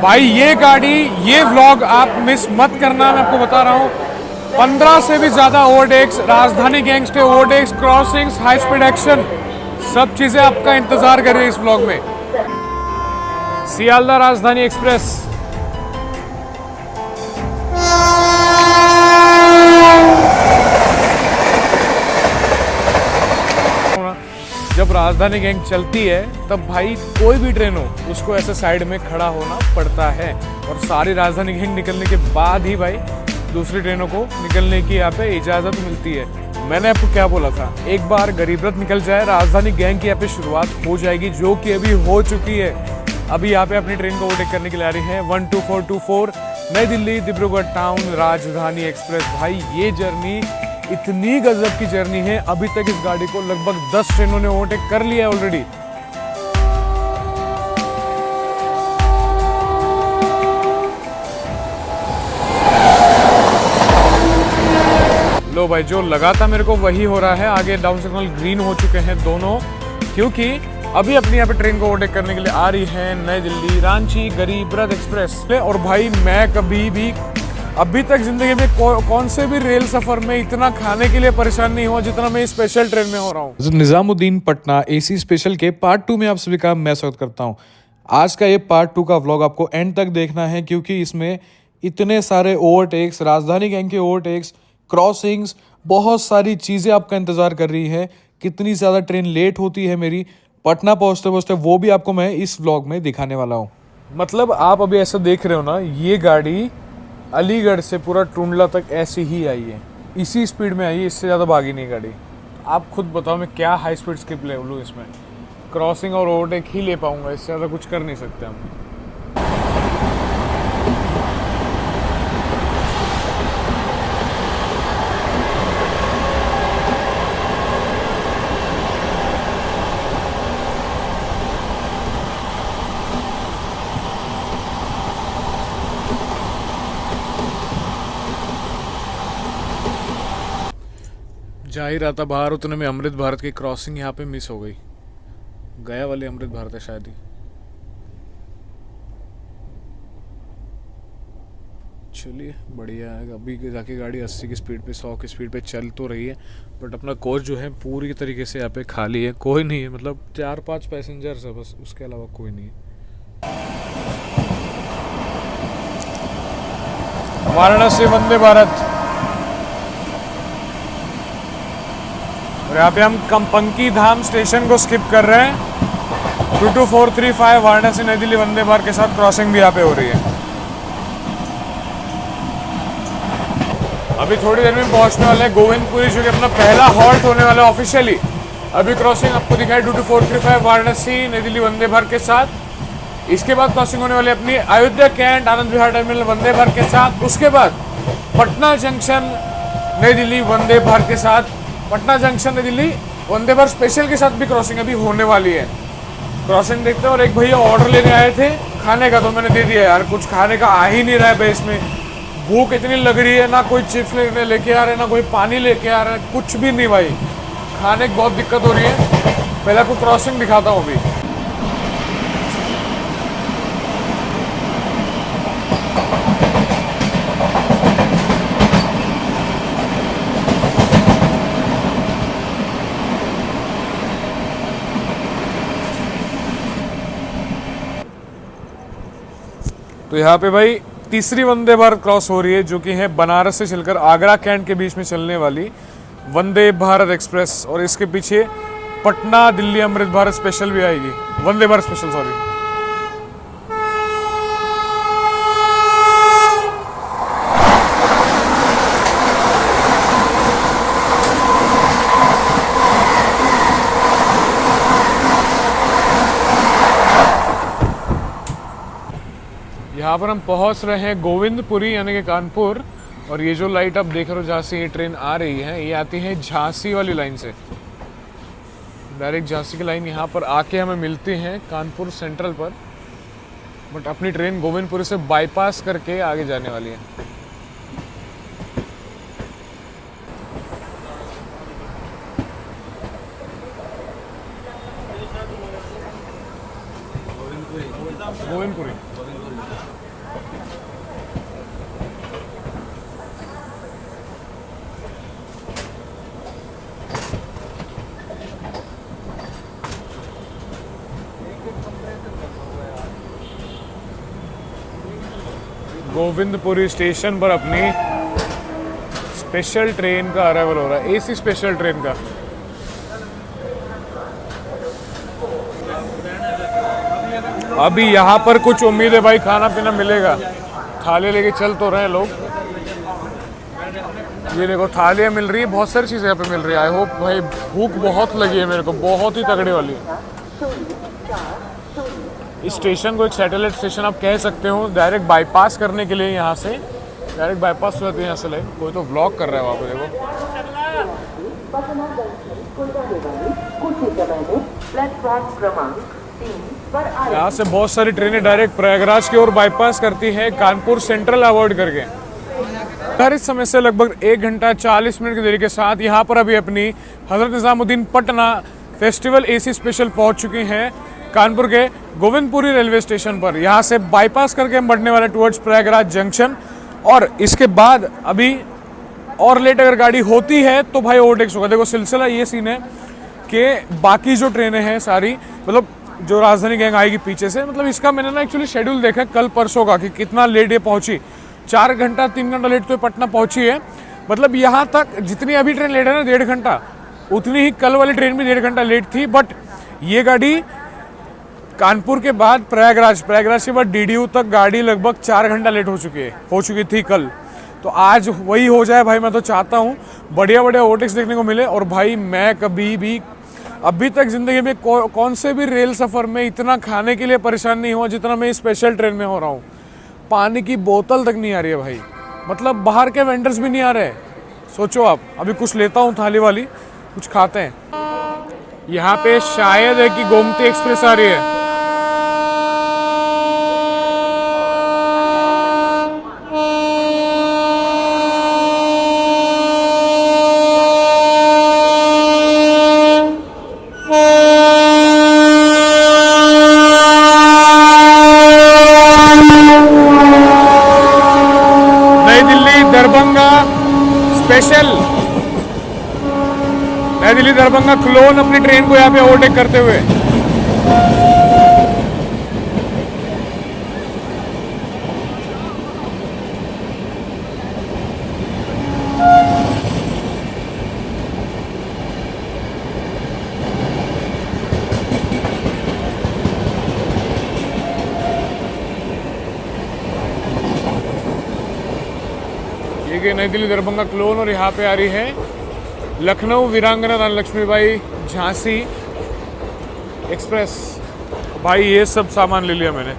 भाई ये गाड़ी, ये व्लॉग आप मिस मत करना, मैं आपको बता रहा हूँ। 15 से भी ज़्यादा ओवरटेक्स, राजधानी गैंग्स के overtakes, crossings, high speed action, सब चीज़ें आपका इंतज़ार कर रही है इस व्लॉग में। सियालदह राजधानी एक्सप्रेस। जब राजधानी गैंग चलती है तब भाई कोई भी ट्रेन हो उसको ऐसे साइड में खड़ा होना पड़ता है, और सारी राजधानी गैंग निकलने के बाद ही भाई दूसरी ट्रेनों को निकलने की यहाँ पे इजाज़त मिलती है। मैंने आपको क्या बोला था, एक बार गरीब रथ निकल जाए राजधानी गैंग की यहाँ पे शुरुआत हो जाएगी, जो कि अभी हो चुकी है। अभी यहाँ पे अपनी ट्रेन को ओवरटेक करने के लिए आ रही है 12424 नई दिल्ली डिब्रूगढ़ टाउन राजधानी एक्सप्रेस। भाई ये जर्नी इतनी गजब की जर्नी है, अभी तक इस गाड़ी को लगभग 10 ट्रेनों ने ओवरटेक कर लिया है ऑलरेडी। लो भाई, जो लगा था मेरे को वही हो रहा है। आगे डाउन सिग्नल ग्रीन हो चुके हैं दोनों, क्योंकि अभी अपनी यहाँ पे ट्रेन को ओवरटेक करने के लिए आ रही है नई दिल्ली रांची गरीब रथ एक्सप्रेस। और भाई मैं कभी भी अभी तक जिंदगी में कौन से भी रेल सफर में इतना खाने के लिए परेशान नहीं हुआ जितना मैं स्पेशल ट्रेन में हो रहा हूँ। निजामुद्दीन पटना एसी स्पेशल के पार्ट 2 में आप सभी का मैं स्वागत करता हूँ। आज का ये पार्ट 2 का व्लॉग आपको एंड तक देखना है, क्योंकि इसमें इतने सारे ओवरटेक्स, राजधानी गैंग के ओवरटेक्स, क्रॉसिंग्स, बहुत सारी चीज़ें आपका इंतज़ार कर रही है। कितनी ज़्यादा ट्रेन लेट होती है मेरी पटना पहुँचते पहुँचते, वो भी आपको मैं इस व्लॉग में दिखाने वाला हूँ। मतलब आप अभी ऐसा देख रहे हो ना, ये गाड़ी अलीगढ़ से पूरा टुंडला तक ऐसी ही आई है, इसी स्पीड में आई है, इससे ज़्यादा भागी नहीं गाड़ी। आप खुद बताओ मैं क्या हाई स्पीड स्किप ले लूँ इसमें, क्रॉसिंग और ओवरटेक ही ले पाऊँगा, इससे ज़्यादा कुछ कर नहीं सकते हम। जा ही रहा था बाहर, उतने में अमृत भारत की क्रॉसिंग यहाँ पे मिस हो गई। गया वाले अमृत भारत है शायद ही। चलिए बढ़िया है, अभी जाके गाड़ी 80 की स्पीड पे 100 की स्पीड पे चल तो रही है, बट अपना कोच जो है पूरी तरीके से यहाँ पे खाली है, कोई नहीं है। मतलब 4-5 पैसेंजर्स है बस, उसके अलावा कोई नहीं है। वाराणसी वंदे भारत। और यहाँ पे हम कंपंकी धाम स्टेशन को स्किप कर रहे हैं। 22435 वाराणसी नई दिल्ली वंदे भारत के साथ क्रॉसिंग भी यहाँ पे हो रही है। अभी थोड़ी देर में पहुंचने वाले हैं गोविंदपुरी, जो कि अपना पहला हॉल्ट होने वाला है ऑफिशियली। अभी क्रॉसिंग आपको दिखाई 22435 वाराणसी नई दिल्ली वंदे भारत के साथ। इसके बाद क्रॉसिंग होने वाली अपनी अयोध्या कैंट आनंद विहार टर्मिनल वंदे भारत के साथ। उसके बाद पटना जंक्शन नई दिल्ली वंदे भारत के साथ। पटना जंक्शन नई दिल्ली वंदे भारत स्पेशल के साथ भी क्रॉसिंग अभी होने वाली है। क्रॉसिंग देखते हैं। और एक भैया ऑर्डर लेने आए थे खाने का, तो मैंने दे दिया यार, कुछ खाने का आ ही नहीं रहा है भाई। इसमें भूख इतनी लग रही है, ना कोई चिप्स लेके आ रहे हैं, ना कोई पानी लेके आ रहा है, कुछ भी नहीं भाई। खाने की बहुत दिक्कत हो रही है। पहले आपको क्रॉसिंग दिखाता हूँ अभी। तो यहाँ पे भाई तीसरी वंदे भारत क्रॉस हो रही है, जो कि है बनारस से चलकर आगरा कैंट के बीच में चलने वाली वंदे भारत एक्सप्रेस। और इसके पीछे पटना दिल्ली अमृत भारत स्पेशल भी आएगी, वंदे भारत स्पेशल सॉरी। यहाँ पर हम पहुँच रहे हैं गोविंदपुरी यानी कि कानपुर। और ये जो लाइट आप देख रहे हो जहाँ से ये ट्रेन आ रही है, ये आती है झांसी वाली लाइन से। डायरेक्ट झांसी की लाइन यहाँ पर आके हमें मिलती है कानपुर सेंट्रल पर, बट अपनी ट्रेन गोविंदपुरी से बाईपास करके आगे जाने वाली है। गोविंदपुरी गोविंदपुरी स्टेशन पर अपनी स्पेशल ट्रेन का अराइवल हो रहा है, एसी स्पेशल ट्रेन का। अभी यहाँ पर कुछ उम्मीद है भाई, खाना पीना मिलेगा। थाली लेके चल तो रहे हैं लोग। ये देखो थालियाँ मिल रही है, बहुत सारी चीज़ें यहाँ पे मिल रही है। आई होप भाई, भूख बहुत लगी है मेरे को, बहुत ही तगड़े वाली। इस स्टेशन को एक सैटेलाइट स्टेशन आप कह सकते हो, डायरेक्ट बाईपास करने के लिए यहाँ से डायरेक्ट बाईपास हो जाती है यहाँ से लाइन। कोई तो व्लॉग कर रहा है वहाँ पे, देखो। यहाँ से बहुत सारी ट्रेनें डायरेक्ट प्रयागराज की ओर बाईपास करती है, कानपुर सेंट्रल अवॉइड करके। हर इस समय से लगभग 1 घंटा 40 मिनट की देरी के साथ यहाँ पर अभी अपनी Hazrat Nizamuddin Patna festival AC special पहुँच चुकी हैं कानपुर के गोविंदपुरी रेलवे स्टेशन पर। यहाँ से बाईपास करके हम बढ़ने वाले टुवर्ड्स प्रयागराज जंक्शन। और इसके बाद अभी और लेट अगर गाड़ी होती है तो भाई ओवरटेक्स होगा। देखो सिलसिला ये सीन है कि बाकी जो ट्रेनें हैं सारी, मतलब जो राजधानी गैंग आएगी पीछे से, मतलब इसका मैंने ना एक्चुअली शेड्यूल देखा कल परसों का कि कितना लेट ये पहुंची। 4 घंटा 3 घंटा लेट तो ये पटना पहुंची है। मतलब यहाँ तक जितनी अभी ट्रेन लेट है ना 1.5 घंटा, उतनी ही कल वाली ट्रेन भी 1.5 घंटा लेट थी। बट ये गाड़ी कानपुर के बाद प्रयागराज के बाद डीडीयू तक गाड़ी लगभग 4 घंटा लेट हो चुकी थी कल। तो आज वही हो जाए भाई। मैं तो चाहता हूँ बढ़िया बढ़िया ओवरटेक्स देखने को मिले। और भाई मैं कभी भी अभी तक ज़िंदगी में कौन से भी रेल सफ़र में इतना खाने के लिए परेशान नहीं हुआ जितना मैं इस स्पेशल ट्रेन में हो रहा हूँ। पानी की बोतल तक नहीं आ रही है भाई, मतलब बाहर के वेंडर्स भी नहीं आ रहे। सोचो आप, अभी कुछ लेता हूँ थाली वाली, कुछ खाते हैं। यहाँ पे शायद है कि गोमती एक्सप्रेस आ रही है। नई दिल्ली दरभंगा क्लोन अपनी ट्रेन को यहाँ पे ओवरटेक करते हुए। ये नई दिल्ली दरभंगा क्लोन और यहाँ पे आ रही है लखनऊ वीरांगना रानी लक्ष्मीबाई झांसी एक्सप्रेस। भाई ये सब सामान ले लिया मैंने।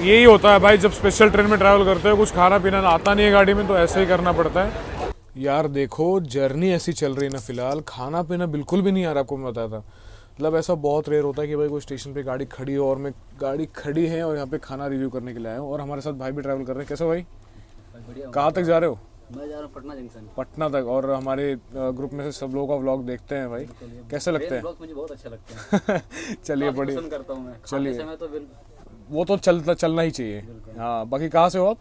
यही होता है भाई जब स्पेशल ट्रेन में ट्रैवल करते हो, कुछ खाना पीना आता नहीं है गाड़ी में तो ऐसे ही करना पड़ता है। यार देखो जर्नी ऐसी चल रही है ना फिलहाल, खाना पीना बिल्कुल भी नहीं आ रहा। आपको मैं बताया था, मतलब ऐसा बहुत रेयर होता है कि भाई कोई स्टेशन पे गाड़ी खड़ी हो और मैं गाड़ी खड़ी है और यहाँ पे खाना रिव्यू करने के लिए आया हूँ। और हमारे साथ भाई भी ट्रैवल कर रहे हैं। कैसे भाई, कहाँ तक जा रहे हो? मैं जा रहा हूँ पटना जंक्शन। पटना तक। और हमारे ग्रुप में से सब लोगों का व्लॉग देखते हैं भाई, कैसे लगते हैं? व्लॉग मुझे बहुत अच्छा लगता है। चलिए बढ़िया, पसंद करता हूँ मैं। चलिए समय तो वो तो चलना ही चाहिए। हाँ, बाकी कहाँ से हो आप?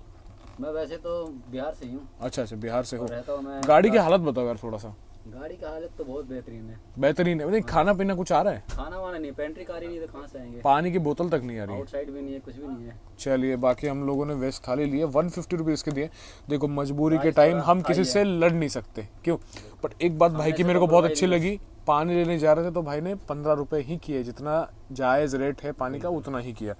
मैं वैसे तो बिहार से ही हूँ। अच्छा, बिहार से हो। रहता हूँ मैं। गाड़ी की हालत बताओ यार थोड़ा सा। गाड़ी की हालत तो बहुत बेहतरीन है। बेहतरीन है? नहीं, खाना पीना कुछ आ रहा है? खाना वाना नहीं, पेंट्री कार ही नहीं तो कहाँ से आएंगे। पानी की बोतल तक नहीं आ रही है, आउटसाइड भी नहीं है, कुछ भी नहीं है। चलिए बाकी हम लोगों ने वेज थाली ली है, 150 रुपीज़ के दिए। देखो मजबूरी के टाइम हम किसी से लड़ नहीं सकते, क्यों? बट एक बात भाई की मेरे को बहुत अच्छी लगी, पानी लेने जा रहे थे तो भाई ने 15 रुपये ही किए, जितना जायज़ रेट है पानी का उतना ही किया।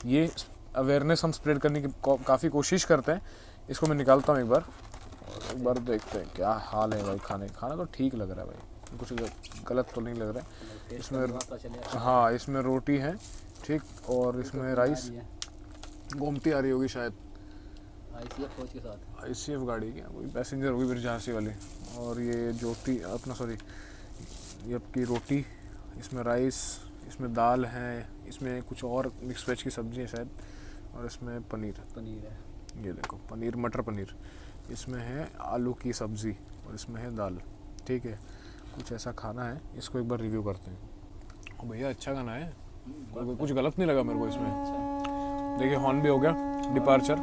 ये अवेयरनेस हम स्प्रेड करने की काफ़ी कोशिश करते हैं। इसको मैं निकालता हूँ एक बार देखते हैं क्या हाल है भाई। खाना तो ठीक लग रहा है भाई, कुछ गलत तो नहीं लग रहा है इसमें। हाँ, इसमें रोटी है ठीक, और इसमें राइस। गोमती आ रही होगी शायद, आईसीएफ कोच के साथ। आईसीएफ गाड़ी क्या, कोई पैसेंजर होगी फिर झांसी वाली। और ये जोटी अपना सॉरी, ये आपकी रोटी, इसमें राइस, इसमें दाल है, इसमें कुछ और मिक्स वेज की सब्जी है शायद, और इसमें पनीर है। ये देखो पनीर, मटर पनीर। इसमें है आलू की सब्ज़ी और इसमें है दाल। ठीक है, कुछ ऐसा खाना है। इसको एक बार रिव्यू करते हैं। और भैया अच्छा खाना है, कुछ गलत नहीं लगा मेरे को इसमें। देखिए हॉर्न भी हो गया, डिपार्चर।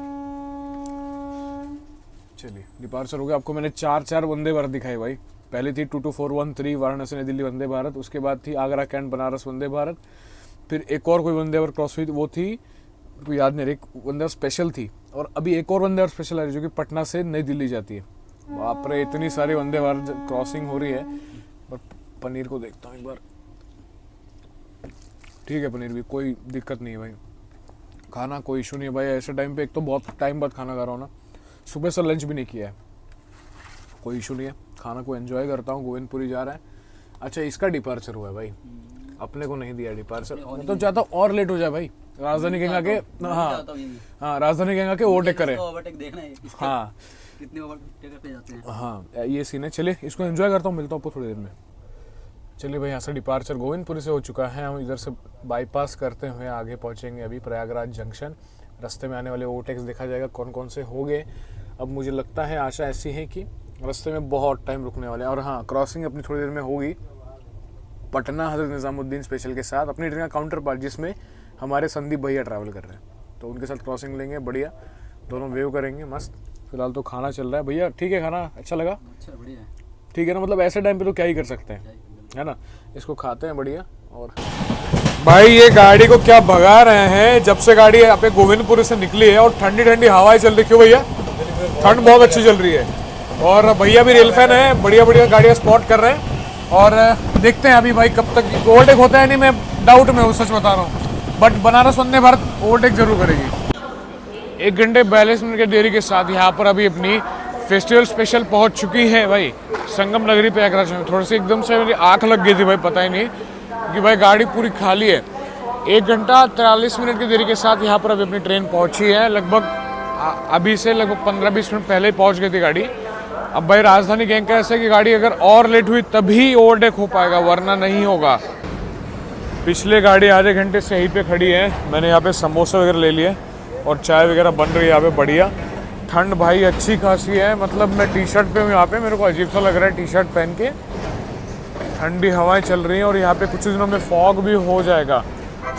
चलिए डिपार्चर हो गया। आपको मैंने 4 वंदे भारत दिखाई भाई। पहले थी 22413 वाराणसी नई दिल्ली वंदे भारत, उसके बाद थी आगरा कैंट बनारस वंदे भारत, फिर एक और कोई वंदे भारत क्रॉस हुई, वो थी कोई याद नहीं रही, वंदे भारत स्पेशल थी, और अभी एक और वंदे भारत स्पेशल आ रही है जो कि पटना से नई दिल्ली जाती है। बाप रे, इतनी सारी वंदे भारत क्रॉसिंग हो रही है। पर पनीर को देखता हूँ एक बार। ठीक है, पनीर भी कोई दिक्कत नहीं है भाई, खाना कोई इशू नहीं है भाई। ऐसे टाइम पे एक तो बहुत टाइम बाद खाना खा रहा हूँ ना, सुबह से लंच भी नहीं किया है, कोई इशू नहीं है, खाना को एंजॉय करता हूँ। गोविंदपुरी जा रहा है। अच्छा, इसका डिपार्चर हुआ है भाई, अपने को नहीं दिया डिपार्चर। मैं तो चाहता हूँ और लेट हो जाए भाई, राजधानी गैंग आके, हाँ राजधानी गैंग आके ओवरटेक करे। ओवरटेक देखना है हाँ कितने ओवरटेक पे जाते हैं। हाँ, ये सीन है। चलिए इसको एंजॉय करता हूँ, मिलता हूँ आपको थोड़ी देर में। चलिए भाई, यहाँ से डिपार्चर गोविंदपुरी से हो चुका है। हम इधर से बाईपास करते हुए आगे पहुँचेंगे अभी प्रयागराज जंक्शन। रास्ते में आने वाले ओवरटेक्स देखा जाएगा कौन कौन से हो गए। अब मुझे लगता है, आशा ऐसी है कि रास्ते में बहुत टाइम रुकने वाले हैं। और हाँ, क्रॉसिंग अपनी थोड़ी देर में होगी पटना हज़रत निज़ामुद्दीन स्पेशल के साथ, अपनी ट्रेन का काउंटर पार्ट जिसमें हमारे संदीप भैया ट्रैवल कर रहे हैं, तो उनके साथ क्रॉसिंग लेंगे। बढ़िया, दोनों वेव करेंगे मस्त। फिलहाल तो खाना चल रहा है भैया। ठीक है, खाना अच्छा लगा? अच्छा, बढ़िया है। ठीक है ना, मतलब ऐसे टाइम पे तो क्या ही कर सकते हैं, है ना। इसको खाते हैं बढ़िया। और भाई ये गाड़ी को क्या भगा रहे हैं, जब से गाड़ी यहाँ पे गोविंदपुरी से निकली है और ठंडी ठंडी हवाएं चल रही। क्यों भैया? ठंड बहुत अच्छी चल रही है। और भैया भी रेल फैन है, बढ़िया बढ़िया गाड़ियाँ स्पॉट कर रहे हैं। और देखते हैं अभी भाई कब तक ओवरटेक होता है। नहीं, मैं डाउट में हूँ, सच बता रहा हूँ। बट बनारस वंदे भारत ओवरटेक जरूर करेगी। 1 घंटे 42 मिनट की देरी के साथ यहाँ पर अभी अपनी फेस्टिवल स्पेशल पहुँच चुकी है भाई, संगम नगरी प्रयागराज में। थोड़ी सी एकदम से मेरी आँख लग गई थी भाई, पता ही नहीं कि भाई गाड़ी पूरी खाली है। 1 घंटा 43 मिनट की देरी के साथ यहाँ पर अभी अपनी ट्रेन पहुँची है। लगभग अभी से लगभग 15-20 मिनट पहले ही पहुँच गई थी गाड़ी। अब भाई राजधानी गैंग का ऐसा है कि गाड़ी अगर और लेट हुई तभी ओवरटेक हो पाएगा, वरना नहीं होगा। पिछले गाड़ी आधे घंटे से यहीं पे खड़ी है। मैंने यहाँ पे समोसे वगैरह ले लिए और चाय वगैरह बन रही है यहाँ पे बढ़िया। ठंड भाई अच्छी खासी है, मतलब मैं टी शर्ट पे हूँ यहाँ पे, मेरे को अजीब सा लग रहा है टी शर्ट पहन के। ठंडी हवाएं चल रही हैं और यहाँ पे कुछ दिनों में फॉग भी हो जाएगा।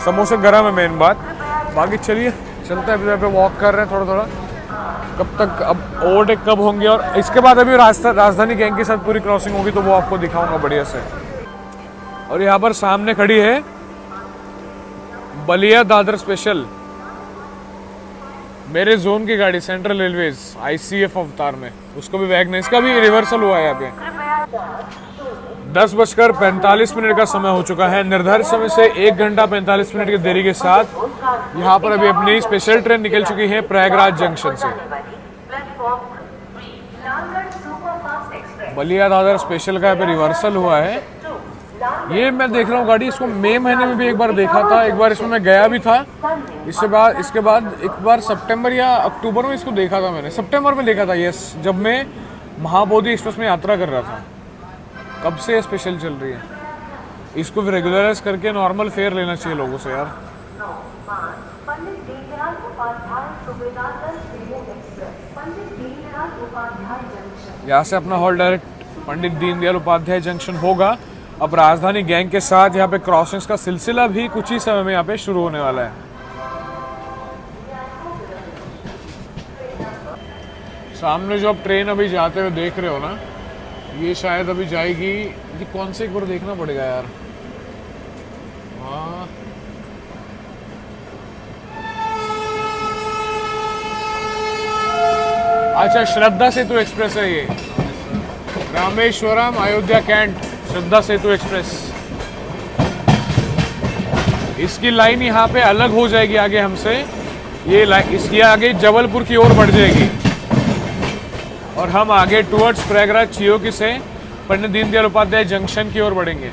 समोसे गर्म है मेन बात। बाकी चलिए चलते हैं, अभी यहाँ पे वॉक कर रहे हैं थोड़ा थोड़ा। कब तक अब ओवरटेक कब होंगे और इसके बाद अभी राजधानी गैंग के साथ पूरी क्रॉसिंग होगी तो वो आपको दिखाऊंगा बढ़िया से। और यहाँ पर सामने खड़ी है बलिया दादर स्पेशल, मेरे जोन की गाड़ी, सेंट्रल रेलवेज ICF अवतार में। उसको भी वैगन, इसका भी रिवर्सल हुआ है यहाँ पे। 10:45 का समय हो चुका है। निर्धारित समय से 1 घंटा 45 मिनट की देरी के साथ यहाँ पर अभी अपनी स्पेशल ट्रेन निकल चुकी है प्रयागराज जंक्शन से। बलिया दादर स्पेशल का यहाँ पे रिवर्सल हुआ है। ये मैं देख रहा हूँ गाड़ी, इसको मई महीने में भी एक बार देखा था, एक बार इसमें मैं गया भी था। इसके बाद एक बार सितंबर या अक्टूबर में इसको देखा था मैंने, सितंबर में देखा था यस, जब मैं महाबोधि एक्सप्रेस में यात्रा कर रहा था। कब से स्पेशल चल रही है, इसको भी रेगुलराइज करके नॉर्मल फेयर लेना चाहिए लोगों से यार। यहाँ से अपना hall direct Pandit Deendayal Upadhyay junction होगा। अब राजधानी गैंग के साथ यहाँ पे क्रॉसिंग्स का सिलसिला भी कुछ ही समय में यहाँ पे शुरू होने वाला है। सामने जो आप ट्रेन अभी जाते हुए देख रहे हो ना, ये शायद अभी जाएगी, ये कौन से एक बार देखना पड़ेगा यार। हाँ, अच्छा, श्रद्धा सेतु एक्सप्रेस है ये, रामेश्वरम अयोध्या कैंट श्रद्धा सेतु एक्सप्रेस। इसकी लाइन यहाँ पे अलग हो जाएगी आगे हमसे, ये लाइन इसकी आगे जबलपुर की ओर बढ़ जाएगी और हम आगे टुवर्ड्स प्रयागराज चियोकी से पंडित दीनदयाल उपाध्याय जंक्शन की ओर बढ़ेंगे।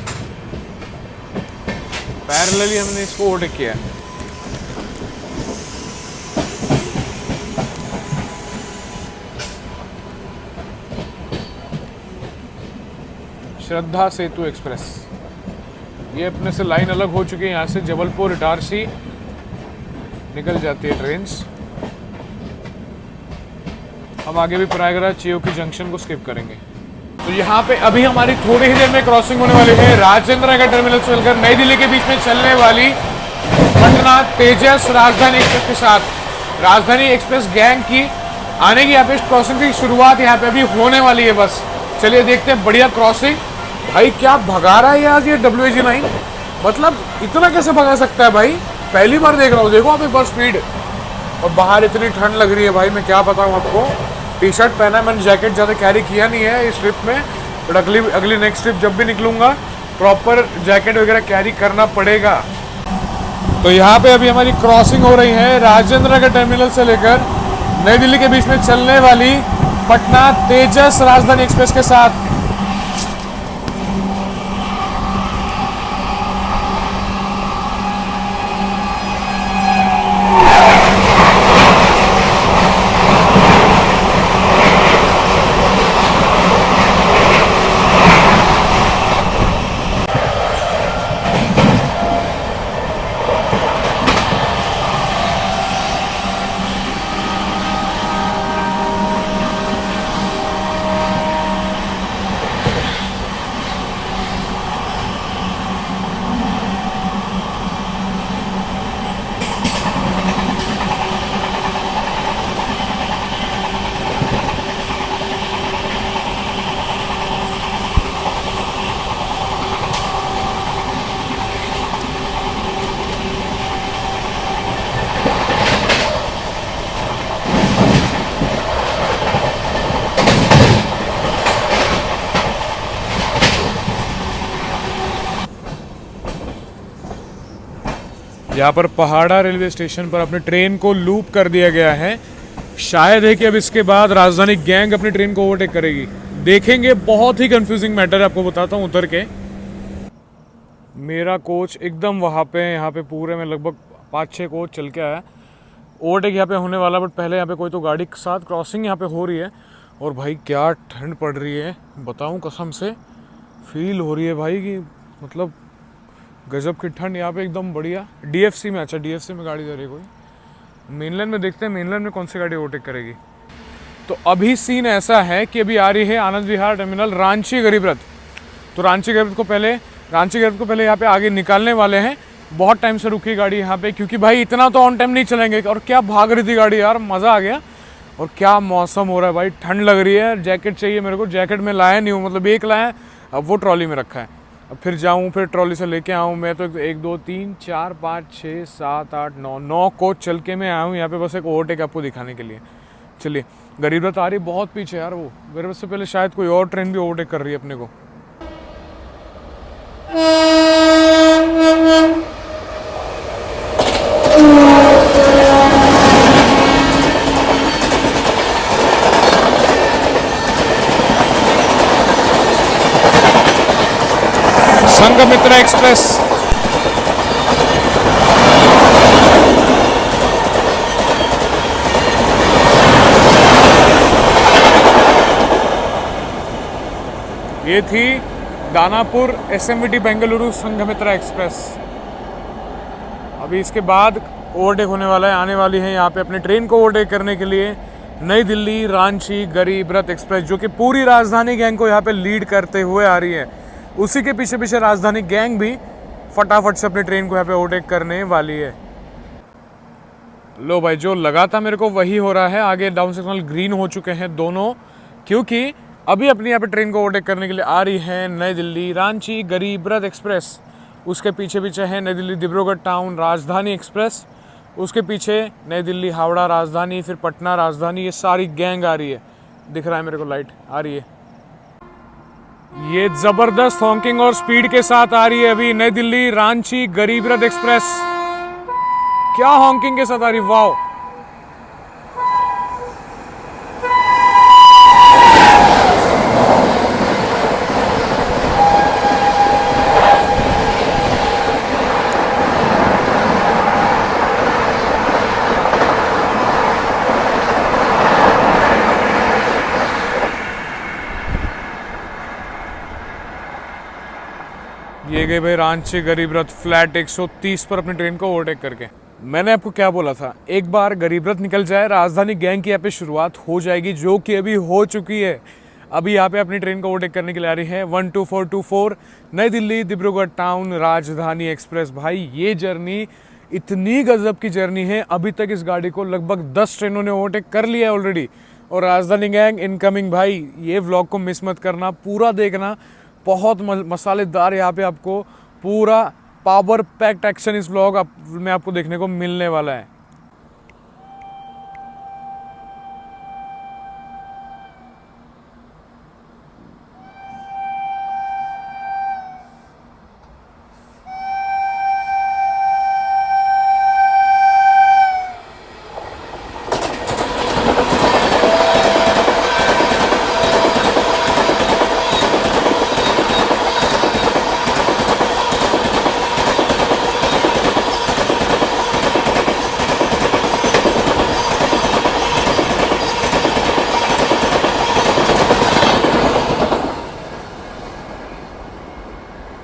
पैरेलली हमने इसको ओवरटेक किया। श्रद्धा सेतु एक्सप्रेस, ये अपने से लाइन अलग हो चुकी है। यहाँ से जबलपुर इटारसी निकल जाती है ट्रेन्स। हम आगे भी प्रयागराज चियोकी जंक्शन को स्किप करेंगे। तो यहाँ पे अभी हमारी थोड़ी ही देर में क्रॉसिंग होने वाली है राजेंद्र नगर टर्मिनल से मिलकर नई दिल्ली के बीच में चलने वाली पटना तेजस राजधानी एक्सप्रेस के साथ। राजधानी एक्सप्रेस गैंग की आने की यहाँ पे क्रॉसिंग की शुरुआत यहाँ पे अभी होने वाली है। बस चलिए देखते हैं बढ़िया क्रॉसिंग। भाई क्या भगा रहा है यार ये WAG9, मतलब इतना कैसे भगा सकता है भाई, पहली बार देख रहा हूँ। देखो आप एक बार स्पीड, और बाहर इतनी ठंड लग रही है भाई, मैं क्या बताऊँ आपको। टी शर्ट पहना है मैंने, जैकेट ज़्यादा कैरी किया नहीं है इस ट्रिप में, बट अगली नेक्स्ट ट्रिप जब भी निकलूँगा प्रॉपर जैकेट वगैरह कैरी करना पड़ेगा। तो यहाँ पे अभी हमारी क्रॉसिंग हो रही है राजेंद्र नगर टर्मिनल से लेकर नई दिल्ली के बीच में चलने वाली पटना तेजस राजधानी एक्सप्रेस के साथ। यहाँ पर पहाड़ा रेलवे स्टेशन पर अपने ट्रेन को लूप कर दिया गया है। शायद है कि अब इसके बाद राजधानी गैंग अपनी ट्रेन को ओवरटेक करेगी, देखेंगे। बहुत ही कंफ्यूजिंग मैटर है, आपको बताता हूँ उतर के। मेरा कोच एकदम वहाँ पे, यहाँ पे पूरे में लगभग 5-6 कोच चल के आया। ओवरटेक यहाँ पे होने वाला, बट पहले यहाँ पे कोई तो गाड़ी के साथ क्रॉसिंग यहाँ पे हो रही है। और भाई क्या ठंड पड़ रही है बताऊँ, कसम से फील हो रही है भाई कि मतलब गजब की ठंड यहाँ पे, एकदम बढ़िया। डीएफसी में, अच्छा डीएफसी में गाड़ी जा रही है कोई। मेनलैंड में देखते हैं मेनलैंड में कौन सी गाड़ी ओवरटेक करेगी। तो अभी सीन ऐसा है कि अभी आ रही है आनंद विहार टर्मिनल रांची गरीब रथ। तो रांची गरीब को पहले यहाँ पे आगे निकालने वाले हैं। बहुत टाइम से रुकी गाड़ी यहाँ पे, क्योंकि भाई इतना तो ऑन टाइम नहीं चलेंगे। और क्या भाग रही थी गाड़ी यार, मज़ा आ गया। और क्या मौसम हो रहा है भाई, ठंड लग रही है। जैकेट चाहिए मेरे को, जैकेट में लाया नहीं हूँ, मतलब एक लाया, अब वो ट्रॉली में रखा है। अब फिर जाऊँ, फिर ट्रॉली से लेके आऊँ मैं। तो 1 2 3 4 5 6 7 8 9 कोच चल के मैं आया हूँ यहाँ पे, बस एक ओवरटेक आपको दिखाने के लिए। चलिए, गरीब रथ आ रही बहुत पीछे यार, वो गरीब रथ से पहले शायद कोई और ट्रेन भी ओवरटेक कर रही है अपने को। संघमित्रा एक्सप्रेस। ये थी दानापुर एसएमवीटी बेंगलुरु संघमित्रा एक्सप्रेस। अभी इसके बाद ओवरटेक होने वाला है, आने वाली है यहाँ पे अपने ट्रेन को ओवरटेक करने के लिए नई दिल्ली रांची गरीब रथ एक्सप्रेस, जो कि पूरी राजधानी गैंग को यहाँ पे लीड करते हुए आ रही है। उसी के पीछे पीछे राजधानी गैंग भी फटाफट से अपनी ट्रेन को यहाँ पे ओवरटेक करने वाली है। लो भाई, जो लगा था मेरे को वही हो रहा है। आगे डाउन सिग्नल ग्रीन हो चुके हैं दोनों, क्योंकि अभी अपनी यहाँ पे ट्रेन को ओवरटेक करने के लिए आ रही है नई दिल्ली रांची गरीब रथ एक्सप्रेस। उसके पीछे पीछे है नई दिल्ली डिब्रूगढ़ टाउन राजधानी एक्सप्रेस। उसके पीछे नई दिल्ली हावड़ा राजधानी, फिर पटना राजधानी। ये सारी गैंग आ रही है, दिख रहा है मेरे को, लाइट आ रही है। ये जबरदस्त हॉकिंग और स्पीड के साथ आ रही है अभी नई दिल्ली रांची गरीब रथ एक्सप्रेस। क्या हॉकिंग के साथ आ रही, वाओ। ये गए भाई रांची गरीब रथ फ्लैट 130 पर अपनी ट्रेन को ओवरटेक करके। मैंने आपको क्या बोला था, एक बार गरीब रथ निकल जाए राजधानी गैंग की यहाँ पे शुरुआत हो जाएगी, जो कि अभी हो चुकी है। अभी यहाँ पे अपनी ट्रेन को ओवरटेक करने के लिए आ रही है 12424 नई दिल्ली डिब्रूगढ़ टाउन राजधानी एक्सप्रेस। भाई ये जर्नी इतनी गजब की जर्नी है, अभी तक इस गाड़ी को लगभग 10 ट्रेनों ने ओवरटेक कर लिया है ऑलरेडी। और राजधानी गैंग इनकमिंग। भाई ये व्लॉग को मिस मत करना, पूरा देखना। बहुत मसालेदार यहाँ पे आपको पूरा पावर पैक्ड एक्शन इस व्लॉग में आपको देखने को मिलने वाला है।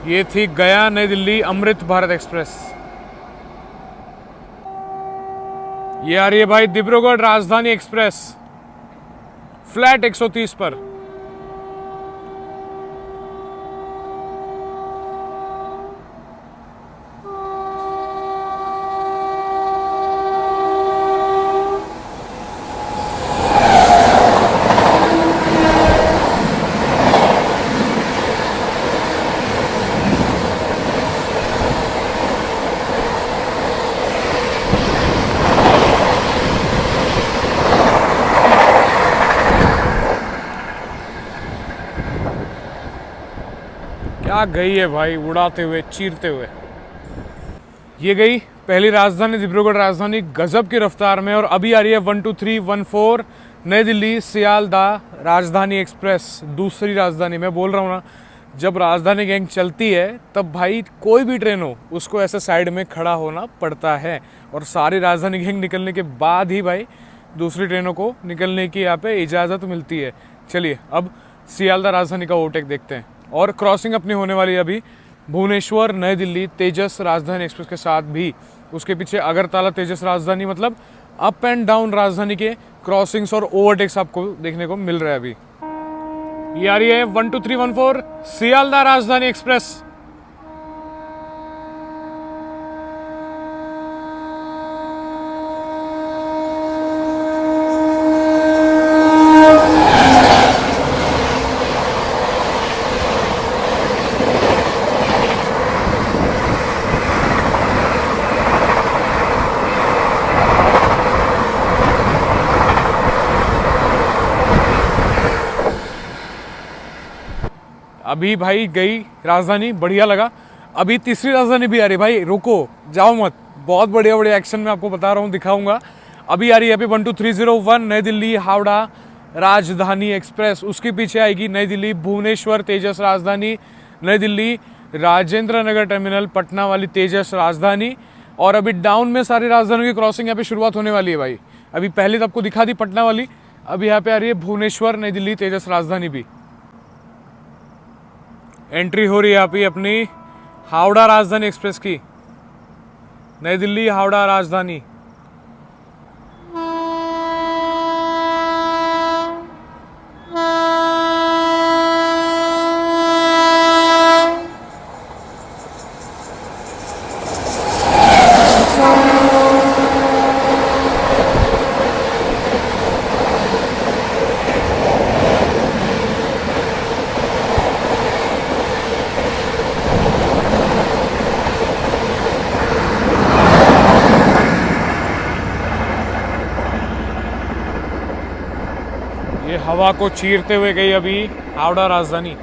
ये थी गया नई दिल्ली अमृत भारत एक्सप्रेस। ये आ रही है भाई डिब्रूगढ़ राजधानी एक्सप्रेस, फ्लैट 130 पर। क्या गई है भाई, उड़ाते हुए चीरते हुए। ये गई पहली राजधानी डिब्रूगढ़ राजधानी गजब की रफ्तार में। और अभी आ रही है 12314 नई दिल्ली सियालदाह राजधानी एक्सप्रेस, दूसरी राजधानी। मैं बोल रहा हूँ ना, जब राजधानी गैंग चलती है तब भाई कोई भी ट्रेन हो उसको ऐसे साइड में खड़ा होना पड़ता है। और सारी राजधानी गैंग निकलने के बाद ही भाई दूसरी ट्रेनों को निकलने की यहाँ पे इजाज़त मिलती है। चलिए अब सियालदाह राजधानी का ओवरटेक देखते हैं। और क्रॉसिंग अपनी होने वाली है अभी भुवनेश्वर नई दिल्ली तेजस राजधानी एक्सप्रेस के साथ भी। उसके पीछे अगरतला तेजस राजधानी, मतलब अप एंड डाउन राजधानी के क्रॉसिंग्स और ओवरटेक्स आपको देखने को मिल रहा है अभी। ये आ रही है 12314 सियालदाह राजधानी एक्सप्रेस। अभी भाई गई राजधानी, बढ़िया लगा। अभी तीसरी राजधानी भी आ रही भाई, रुको जाओ मत, बहुत बढ़िया बढ़िया एक्शन में आपको बता रहा हूँ, दिखाऊंगा। अभी आ रही है अभी 12301 नई दिल्ली हावड़ा राजधानी एक्सप्रेस। उसके पीछे आएगी नई दिल्ली भुवनेश्वर तेजस राजधानी, नई दिल्ली राजेंद्र नगर टर्मिनल पटना वाली तेजस राजधानी। और अभी डाउन में सारी राजधानियों की क्रॉसिंग यहाँ पे शुरुआत होने वाली है भाई। अभी पहले तो आपको दिखा दी पटना वाली, अभी यहाँ पे आ रही है भुवनेश्वर नई दिल्ली तेजस राजधानी भी। एंट्री हो रही है यहाँ पे अपनी हावड़ा राजधानी एक्सप्रेस की, नई दिल्ली हावड़ा राजधानी। ये हवा को चीरते हुए गई अभी हावड़ा राजधानी।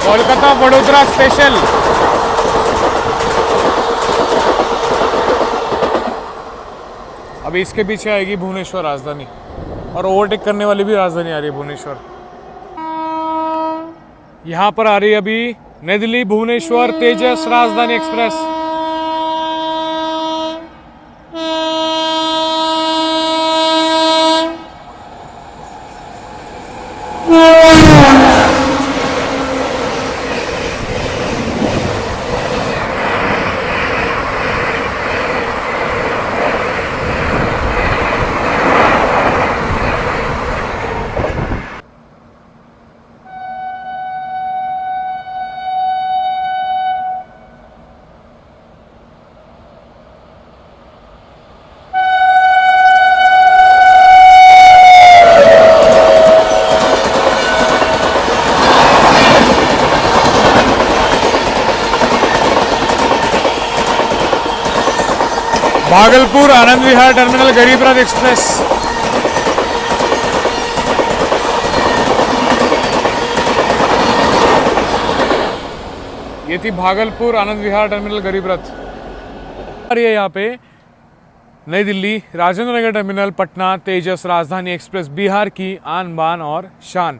कोलकाता वडोदरा स्पेशल। अभी इसके पीछे आएगी भुवनेश्वर राजधानी और ओवरटेक करने वाली भी राजधानी आ रही है भुवनेश्वर। यहां पर आ रही है अभी नई दिल्ली भुवनेश्वर तेजस राजधानी एक्सप्रेस। भागलपुर आनंद विहार टर्मिनल गरीब रथ एक्सप्रेस। ये थी भागलपुर आनंद विहार टर्मिनल गरीब रथ। और ये यहाँ पे नई दिल्ली राजेंद्र नगर टर्मिनल पटना तेजस राजधानी एक्सप्रेस बिहार की आन बान और शान।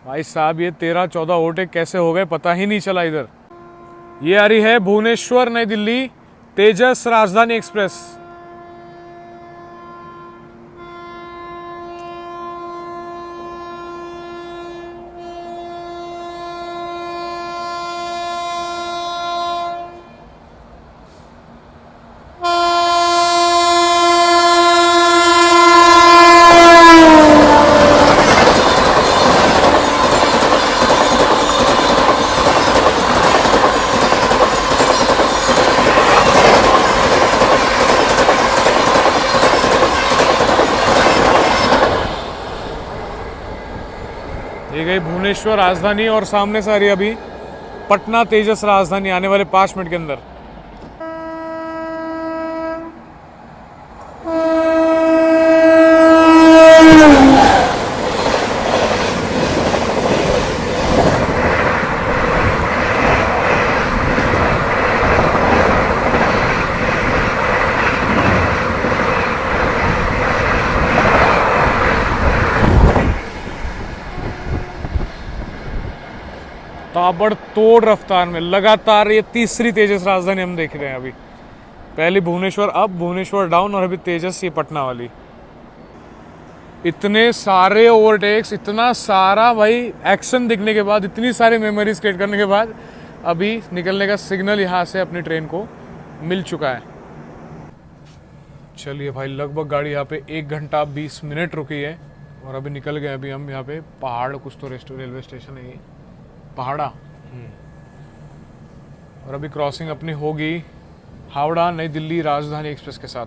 भाई साहब ये 13-14 ओवरटेक कैसे हो गए पता ही नहीं चला इधर। ये आ रही है भुवनेश्वर नई दिल्ली तेजस राजधानी एक्सप्रेस। ये गई भुवनेश्वर राजधानी और सामने से आ रही है अभी पटना तेजस राजधानी आने वाले 5 मिनट के अंदर। ताबड़तोड़ रफ्तार में लगातार ये तीसरी तेजस राजधानी हम देख रहे हैं। अभी पहली भुवनेश्वर, अब भुवनेश्वर डाउन और अभी तेजस ये पटना वाली। इतने सारे ओवरटेक्स, इतना सारा भाई एक्शन दिखने के बाद, इतनी सारी मेमोरीज क्रिएट करने के बाद अभी निकलने का सिग्नल यहाँ से अपनी ट्रेन को मिल चुका है। चलिए भाई लगभग गाड़ी यहाँ पे 1 घंटा 20 मिनट रुकी है और अभी निकल गए। अभी हम यहाँ पे पहाड़ कुछ तो रेलवे स्टेशन है ये पहाड़ा। और अभी क्रॉसिंग अपनी होगी हावड़ा नई दिल्ली राजधानी एक्सप्रेस के साथ।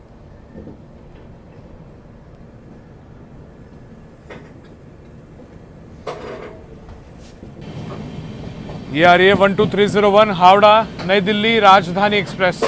ये आ रही है 12301 हावड़ा नई दिल्ली राजधानी एक्सप्रेस।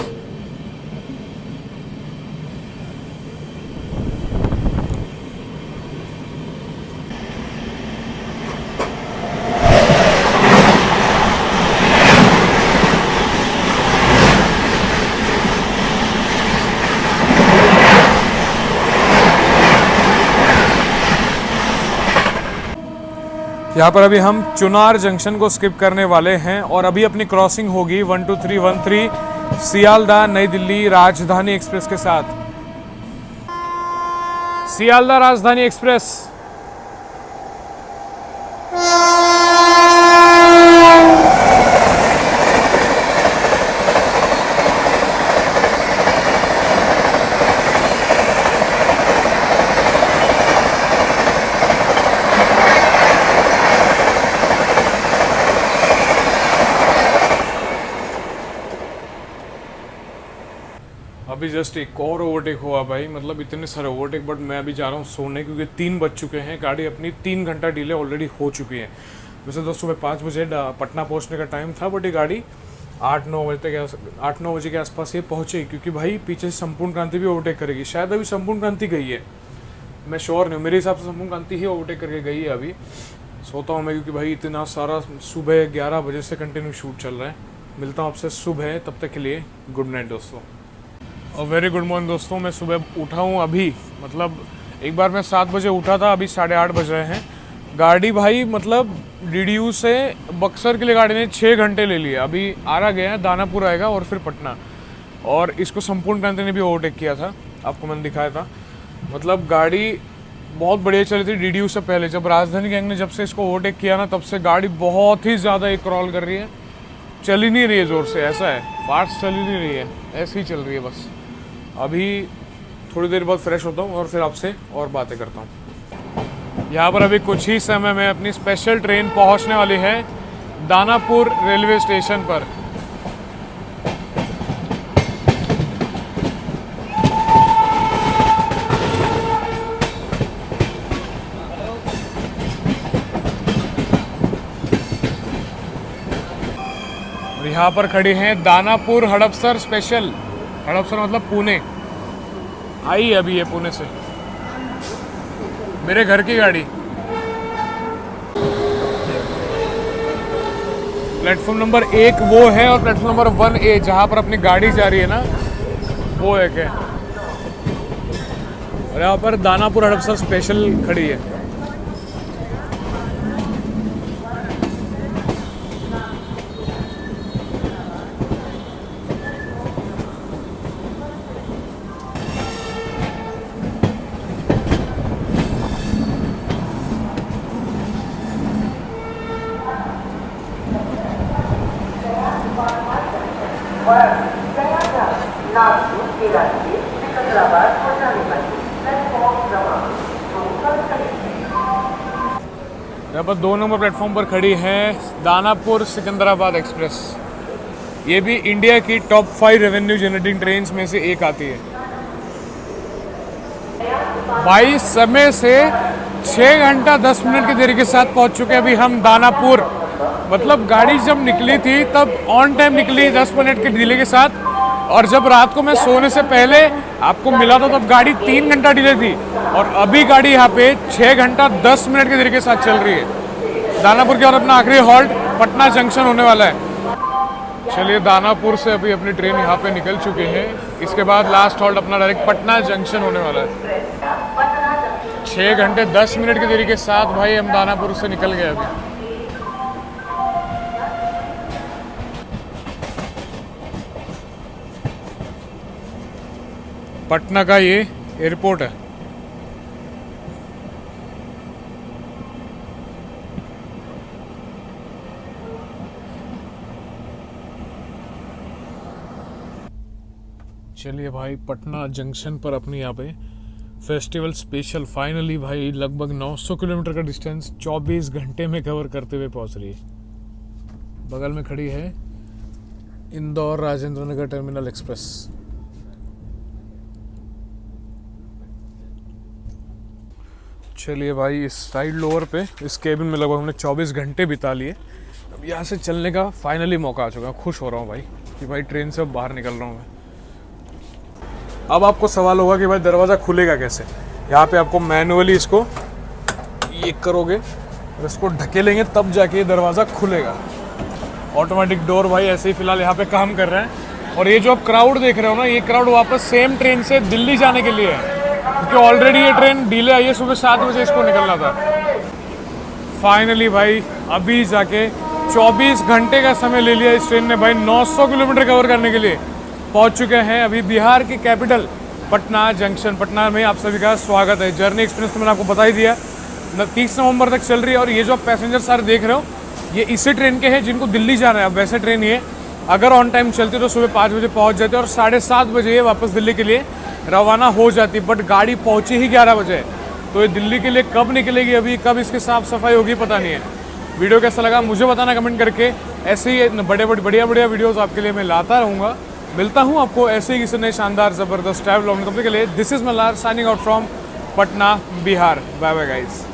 यहाँ पर अभी हम चुनार जंक्शन को स्किप करने वाले हैं और अभी अपनी क्रॉसिंग होगी 12313 सियालदह नई दिल्ली राजधानी एक्सप्रेस के साथ। सियालदह राजधानी एक्सप्रेस। अभी जस्ट एक और ओवरटेक हुआ भाई, मतलब इतने सारे ओवरटेक, बट मैं अभी जा रहा हूँ सोने क्योंकि 3 बज चुके हैं। गाड़ी अपनी 3 घंटा डिले ऑलरेडी हो चुकी है। वैसे तो सुबह 5 बजे पटना पहुँचने का टाइम था, बट ये गाड़ी 8-9 बजे के आसपास ये पहुँची क्योंकि भाई पीछे से संपूर्ण क्रांति भी ओवरटेक करेगी। शायद अभी संपूर्ण क्रांति गई है, मैं श्योर नहीं हूँ, मेरे हिसाब से संपूर्ण क्रांति ही ओवरटेक करके गई है। अभी सोता हूँ मैं क्योंकि भाई इतना सारा सुबह 11 बजे से कंटिन्यू शूट चल रहा है। मिलता हूँ आपसे सुबह, तब तक के लिए गुड नाइट दोस्तों और वेरी गुड मॉर्निंग दोस्तों। मैं सुबह उठा हूँ अभी, मतलब एक बार मैं 7 बजे उठा था, अभी 8:30 बज रहे हैं। गाड़ी भाई मतलब DDU से बक्सर के लिए गाड़ी ने 6 घंटे ले लिए। अभी आरा गया है, दानापुर आएगा और फिर पटना, और इसको संपूर्ण क्रांति ने भी ओवरटेक किया था, आपको मैंने दिखाया था। मतलब गाड़ी बहुत बढ़िया चली थी DDU से पहले। जब राजधानी गैंग ने जब से इसको ओवरटेक किया ना, तब से गाड़ी बहुत ही ज़्यादा एक क्रॉल कर रही है, चल ही नहीं रही है ज़ोर से। ऐसा है, फास्ट चल ही नहीं रही है, ऐसे ही चल रही है बस। अभी थोड़ी देर बाद फ्रेश होता हूँ और फिर आपसे और बातें करता हूँ। यहाँ पर अभी कुछ ही समय में अपनी स्पेशल ट्रेन पहुँचने वाली है दानापुर रेलवे स्टेशन पर। यहाँ पर खड़ी हैं दानापुर हड़पसर स्पेशल। हड़पसर मतलब पुणे, आई अभी ये पुणे से, मेरे घर की गाड़ी। प्लेटफॉर्म नंबर 1 वो है और प्लेटफॉर्म नंबर 1A जहाँ पर अपनी गाड़ी जा रही है ना, वो एक है। और यहाँ पर दानापुर हड़पसर स्पेशल खड़ी है। नागपूर के रास्ते सिकंदराबाद को जाने वाली प्लेटफॉर्म क्रमांक 2 पर खड़ी है। यहाँ पर 2 नंबर प्लेटफॉर्म पर खड़ी है दानापुर सिकंदराबाद एक्सप्रेस। ये भी इंडिया की टॉप 5 रेवेन्यू जनरेटिंग ट्रेन में से एक आती है। भाई समय से 6 घंटा 10 मिनट की देरी के साथ पहुंच चुके हैं अभी हम दानापुर। मतलब गाड़ी जब निकली थी तब ऑन टाइम निकली 10 मिनट के डिले के साथ, और जब रात को मैं सोने से पहले आपको मिला था तब गाड़ी 3 घंटा डिले थी, और अभी गाड़ी यहाँ पे 6 घंटा 10 मिनट के देरी के साथ चल रही है। दानापुर के बाद अपना आखिरी हॉल्ट पटना जंक्शन होने वाला है। चलिए दानापुर से अभी अपनी ट्रेन यहाँ पे निकल चुके हैं। इसके बाद लास्ट हॉल्ट अपना डायरेक्ट पटना जंक्शन होने वाला है। 6 घंटे 10 मिनट की देरी के साथ भाई हम दानापुर से निकल गए अभी। पटना का ये एयरपोर्ट है। चलिए भाई पटना जंक्शन पर अपनी यहाँ पे फेस्टिवल स्पेशल फाइनली भाई लगभग 900 किलोमीटर का डिस्टेंस 24 घंटे में कवर करते हुए पहुंच रही है। बगल में खड़ी है इंदौर राजेंद्र नगर टर्मिनल एक्सप्रेस। चलिए भाई इस साइड लोअर पे इस केबिन में लगभग हमने 24 घंटे बिता लिए। अब यहाँ से चलने का फाइनली मौका आ चुका है। खुश हो रहा हूँ भाई कि भाई ट्रेन से बाहर निकल रहा हूँ मैं। अब आपको सवाल होगा कि भाई दरवाज़ा खुलेगा कैसे। यहाँ पे आपको मैनुअली इसको ये करोगे और इसको ढकेलेंगे तब जाके ये दरवाज़ा खुलेगा। ऑटोमेटिक डोर भाई ऐसे ही फ़िलहाल यहाँ पे काम कर रहे हैं। और ये जो आप क्राउड देख रहे हो ना, ये क्राउड वापस सेम ट्रेन से दिल्ली जाने के लिए है, क्योंकि ऑलरेडी ये ट्रेन डिले आई है। सुबह 7 बजे इसको निकलना था। फाइनली भाई अभी जाके 24 घंटे का समय ले लिया इस ट्रेन ने भाई 900 किलोमीटर कवर करने के लिए। पहुंच चुके हैं अभी बिहार की कैपिटल पटना जंक्शन। पटना में आप सभी का स्वागत है। जर्नी एक्सपीरियंस तो मैंने आपको बता ही दिया, 30 नवंबर तक चल रही है। और ये जो आप पैसेंजर सारे देख रहे हो ये इसी ट्रेन के हैं जिनको दिल्ली जाना है। अब वैसे ट्रेन ये अगर ऑन टाइम चलती तो सुबह 5 बजे पहुंच जाते और 7:30 बजे ये वापस दिल्ली के लिए रवाना हो जाती। बट गाड़ी पहुंची ही 11 बजे, तो ये दिल्ली के लिए कब निकलेगी, अभी कब इसकी साफ सफाई होगी पता नहीं है। वीडियो कैसा लगा मुझे बताना कमेंट करके। ऐसे ही बढ़िया वीडियोस आपके लिए मैं लाता रहूँगा। मिलता हूँ आपको ऐसे ही किसी नए शानदार ज़बरदस्त ट्रैवल व्लॉग के लिए। This is Malhar signing out from Patna Bihar. Bye bye guys.